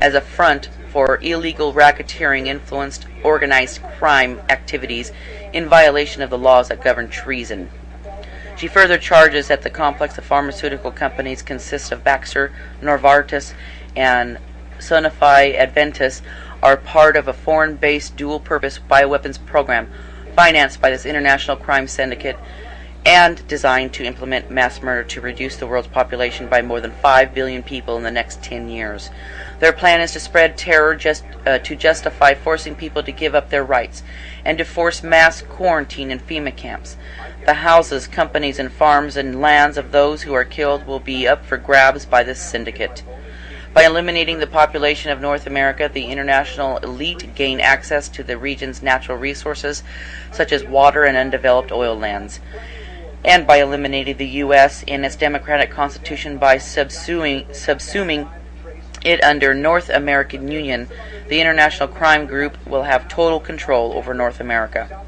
as a front for illegal racketeering influenced organized crime activities in violation of the laws that govern treason. She further charges that the complex of pharmaceutical companies consists of Baxter, Novartis, and Sanofi Adventis are part of a foreign-based dual-purpose bioweapons program financed by this international crime syndicate and designed to implement mass murder to reduce the world's population by more than 5 billion people in the next 10 years. Their plan is to spread terror to justify forcing people to give up their rights and to force mass quarantine in FEMA camps. The houses, companies, and farms and lands of those who are killed will be up for grabs by this syndicate. By eliminating the population of North America, the international elite gain access to the region's natural resources, such as water and undeveloped oil lands. And by eliminating the U.S. in its democratic constitution by subsuming it under North American Union, the international crime group will have total control over North America.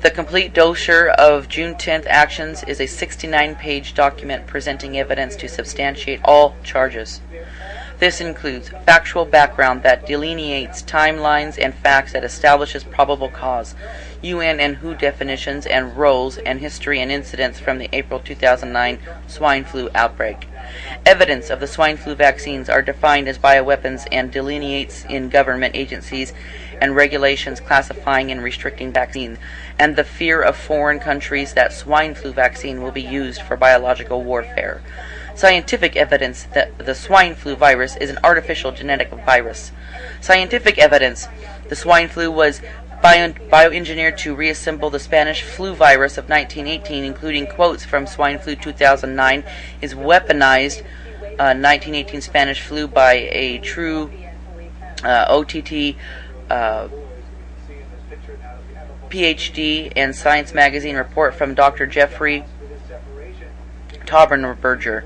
The complete dossier of June 10th actions is a 69-page document presenting evidence to substantiate all charges. This includes factual background that delineates timelines and facts that establishes probable cause, UN and WHO definitions and roles, and history and incidents from the April 2009 swine flu outbreak. Evidence of the swine flu vaccines are defined as bioweapons and delineates in government agencies and regulations classifying and restricting vaccine, and the fear of foreign countries that swine flu vaccine will be used for biological warfare. Scientific evidence that the swine flu virus is an artificial genetic virus. Scientific evidence the swine flu was bioengineered to reassemble the Spanish flu virus of 1918, including quotes from swine flu 2009, is weaponized 1918 Spanish flu by a true OTT PhD and Science Magazine report from Dr. Jeffrey Taubenberger.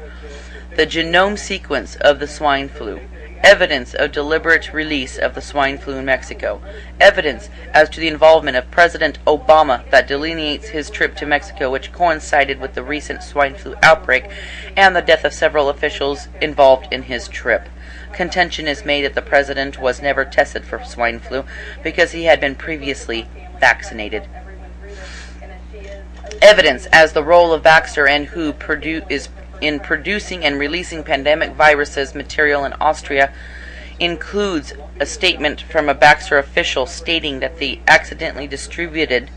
The genome sequence of the swine flu. Evidence of deliberate release of the swine flu in Mexico. Evidence as to the involvement of President Obama that delineates his trip to Mexico, which coincided with the recent swine flu outbreak and the death of several officials involved in his trip. Contention is made that the president was never tested for swine flu because he had been previously vaccinated. Evidence as the role of Baxter and WHO is in producing and releasing pandemic viruses material in Austria includes a statement from a Baxter official stating that the accidentally distributed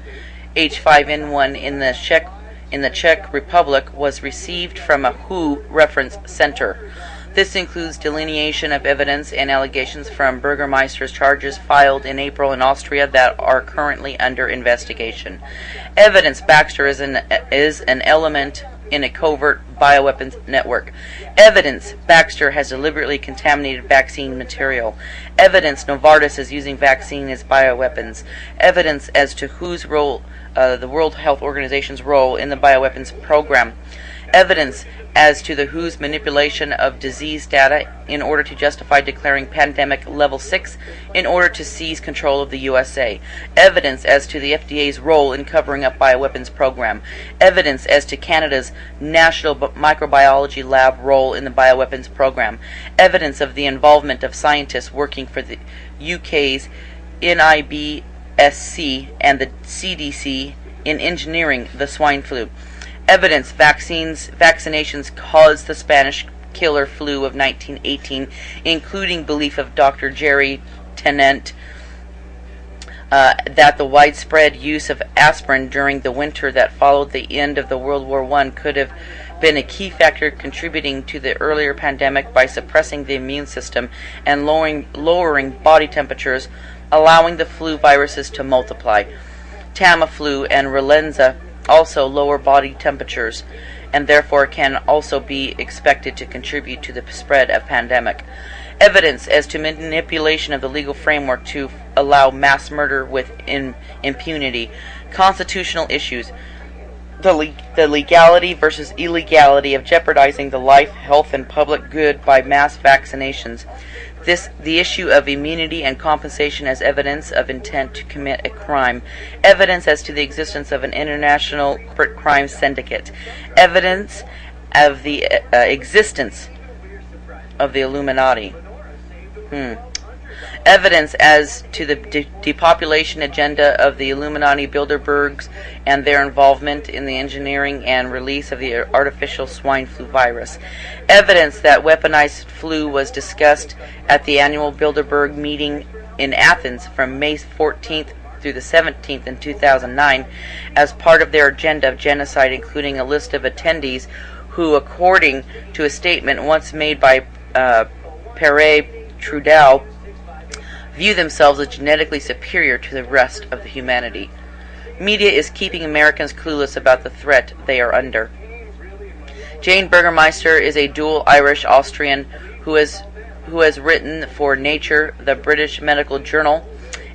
H5N1 in the Czech Republic was received from a WHO reference center. This includes delineation of evidence and allegations from Burgermeister's charges filed in April in Austria that are currently under investigation. Evidence Baxter is an element in a covert bioweapons network. Evidence Baxter has deliberately contaminated vaccine material. Evidence Novartis is using vaccine as bioweapons. Evidence as to whose role, the World Health Organization's role in the bioweapons program. Evidence as to the WHO's manipulation of disease data in order to justify declaring pandemic level 6 in order to seize control of the USA. Evidence as to the FDA's role in covering up bioweapons program. Evidence as to Canada's National Microbiology Lab role in the bioweapons program. Evidence of the involvement of scientists working for the UK's NIBSC and the CDC in engineering the swine flu. Evidence vaccinations caused the Spanish killer flu of 1918, including belief of Dr. Jerry Tennant that the widespread use of aspirin during the winter that followed the end of the World War I could have been a key factor contributing to the earlier pandemic by suppressing the immune system and lowering body temperatures, allowing the flu viruses to multiply. Tamiflu and Relenza also lower body temperatures and therefore can also be expected to contribute to the spread of pandemic. Evidence as to manipulation of the legal framework to allow mass murder with impunity. Constitutional issues. The legality versus illegality of jeopardizing the life, health, and public good by mass vaccinations. The issue of immunity and compensation as evidence of intent to commit a crime. Evidence as to the existence of an international corporate crime syndicate. Evidence of the existence of the Illuminati. Evidence as to the depopulation agenda of the Illuminati Bilderbergs and their involvement in the engineering and release of the artificial swine flu virus. Evidence that weaponized flu was discussed at the annual Bilderberg meeting in Athens from May 14th through the 17th in 2009 as part of their agenda of genocide, including a list of attendees who, according to a statement once made by Pierre Trudeau, view themselves as genetically superior to the rest of the humanity. Media is keeping Americans clueless about the threat they are under. Jane Burgermeister is a dual Irish-Austrian who has written for Nature, the British Medical Journal,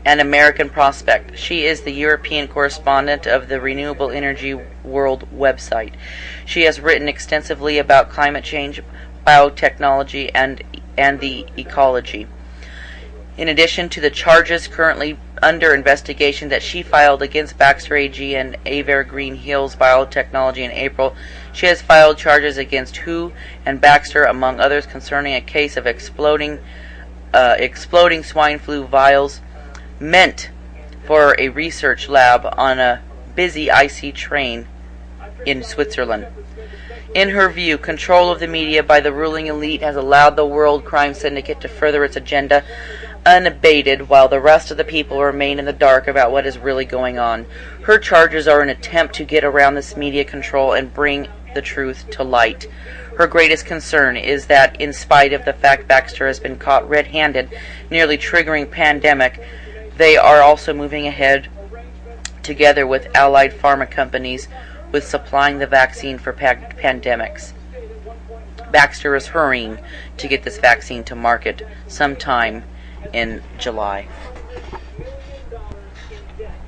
and American Prospect. She is the European correspondent of the Renewable Energy World website. She has written extensively about climate change, biotechnology, and the ecology. In addition to the charges currently under investigation that she filed against Baxter AG and Evergreen Hills Biotechnology in April, she has filed charges against WHO and Baxter, among others, concerning a case of exploding swine flu vials meant for a research lab on a busy IC train in Switzerland. In her view, control of the media by the ruling elite has allowed the World Crime Syndicate to further its agenda unabated, while the rest of the people remain in the dark about what is really going on. Her charges are an attempt to get around this media control and bring the truth to light. Her greatest concern is that, in spite of the fact Baxter has been caught red-handed, nearly triggering pandemic, they are also moving ahead together with allied pharma companies with supplying the vaccine for pandemics. Baxter is hurrying to get this vaccine to market sometime in July.